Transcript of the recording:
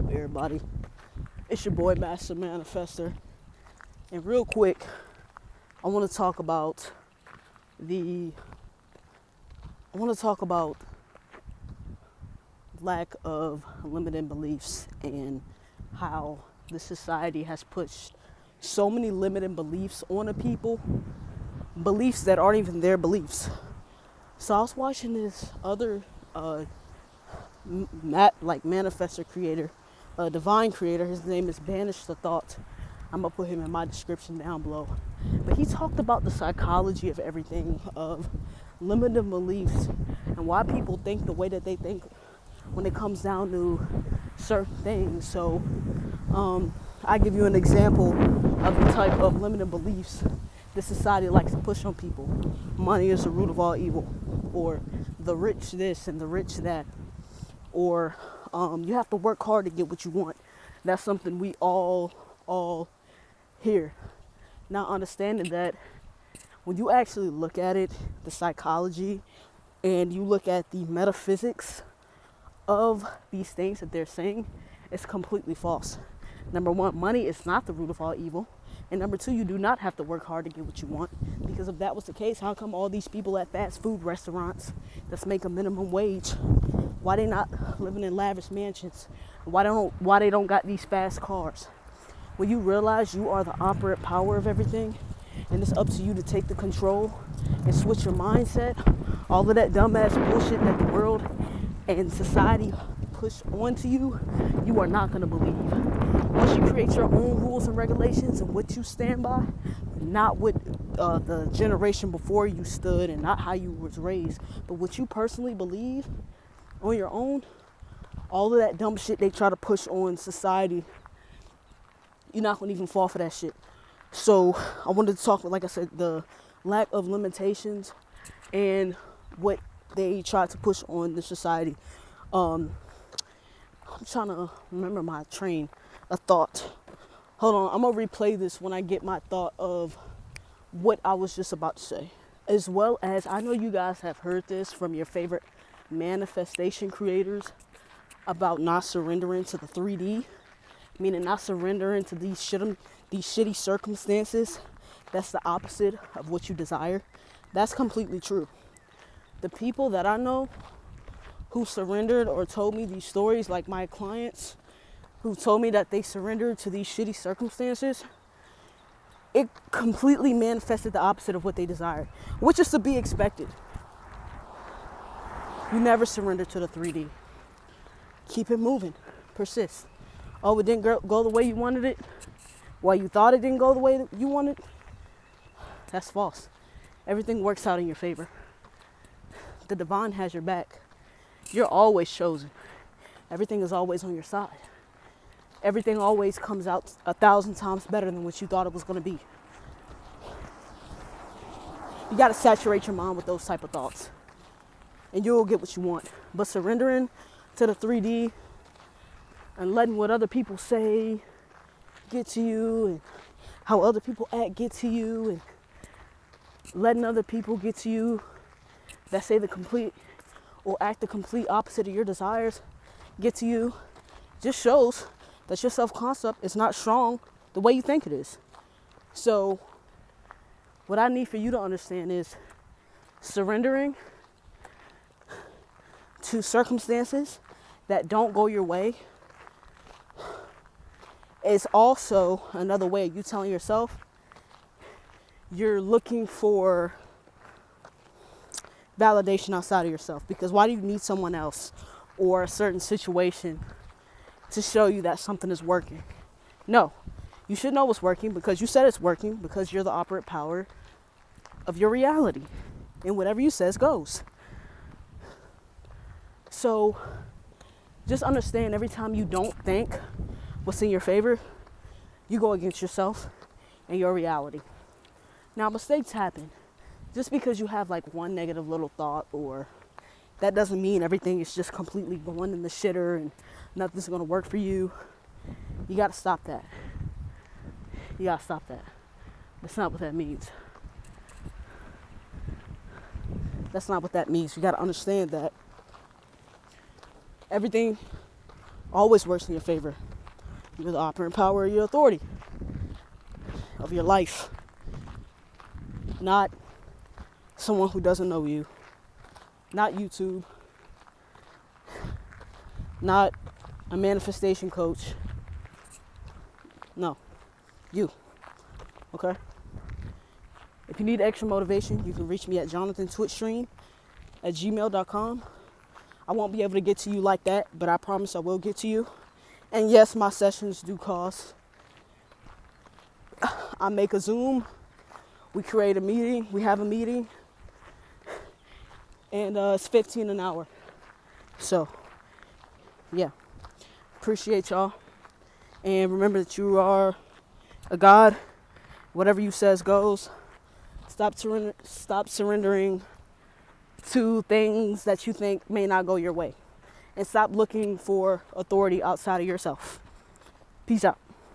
up, everybody? It's your boy, Master Manifester. And real quick, I want to talk about lack of limiting beliefs and how the society has pushed so many limiting beliefs on the people, beliefs that aren't even their beliefs. So I was watching this other manifestor creator, divine creator. His name is Banish the Thought. I'm gonna put him in my description down below. But he talked about the psychology of everything, of limiting beliefs and why people think the way that they think when it comes down to certain things. So I give you an example of the type of limiting beliefs the society likes to push on people. Money is the root of all evil, or the rich this and the rich that, or you have to work hard to get what you want. That's something we all hear. Now, understanding that when you actually look at it, the psychology, and you look at the metaphysics of these things that they're saying, it's completely false. Number one, money is not the root of all evil. And number two, you do not have to work hard to get what you want. Because if that was the case, how come all these people at fast food restaurants that's making minimum wage, why they not living in lavish mansions? Why they don't got these fast cars? When you realize you are the operant power of everything, and it's up to you to take the control and switch your mindset, all of that dumbass bullshit that the world and society push onto you, you are not going to believe. Once you create your own rules and regulations and what you stand by, not what the generation before you stood and not how you was raised, but what you personally believe on your own, all of that dumb shit they try to push on society, you're not going to even fall for that shit. So I wanted to talk, like I said, the lack of limitations and what they try to push on the society. I'm trying to remember my train of thought. Hold on, I'm going to replay this when I get my thought of what I was just about to say. As well as, I know you guys have heard this from your favorite manifestation creators about not surrendering to the 3D, meaning not surrendering to these shitty circumstances. That's the opposite of what you desire. That's completely true. The people that I know who surrendered or told me these stories, like my clients who told me that they surrendered to these shitty circumstances, it completely manifested the opposite of what they desired, which is to be expected. You never surrender to the 3D. Keep it moving. Persist. Oh, it didn't go the way you wanted it? Well, you thought it didn't go the way that you wanted? That's false. Everything works out in your favor. The divine has your back. You're always chosen. Everything is always on your side. Everything always comes out 1,000 times better than what you thought it was going to be. You got to saturate your mind with those type of thoughts, and you'll get what you want. But surrendering to the 3D and letting what other people say get to you, and how other people act get to you, and letting other people get to you that say the complete or act the complete opposite of your desires get to you, just shows that your self-concept is not strong the way you think it is. So what I need for you to understand is surrendering to circumstances that don't go your way is also another way of you telling yourself you're looking for validation outside of yourself. Because why do you need someone else or a certain situation to show you that something is working? No, you should know what's working because you said it's working, because you're the operant power of your reality, and whatever you says goes. So just understand, every time you don't think what's in your favor, you go against yourself and your reality. Now, mistakes happen. Just because you have like one negative little thought, or that doesn't mean everything is just completely going in the shitter and nothing's going to work for you. You got to stop that. You got to stop that. That's not what that means. That's not what that means. You got to understand that everything always works in your favor. You're the operant power of your authority, of your life. Not someone who doesn't know you. Not YouTube. Not a manifestation coach. No. You. Okay? If you need extra motivation, you can reach me at johnathantwitchstream@gmail.com. I won't be able to get to you like that, but I promise I will get to you. And yes, my sessions do cost. I make a Zoom. We create a meeting. We have a meeting. And it's $15 an hour. So, yeah. Appreciate y'all. And remember that you are a God. Whatever you says goes. Stop surrendering to things that you think may not go your way. And stop looking for authority outside of yourself. Peace out.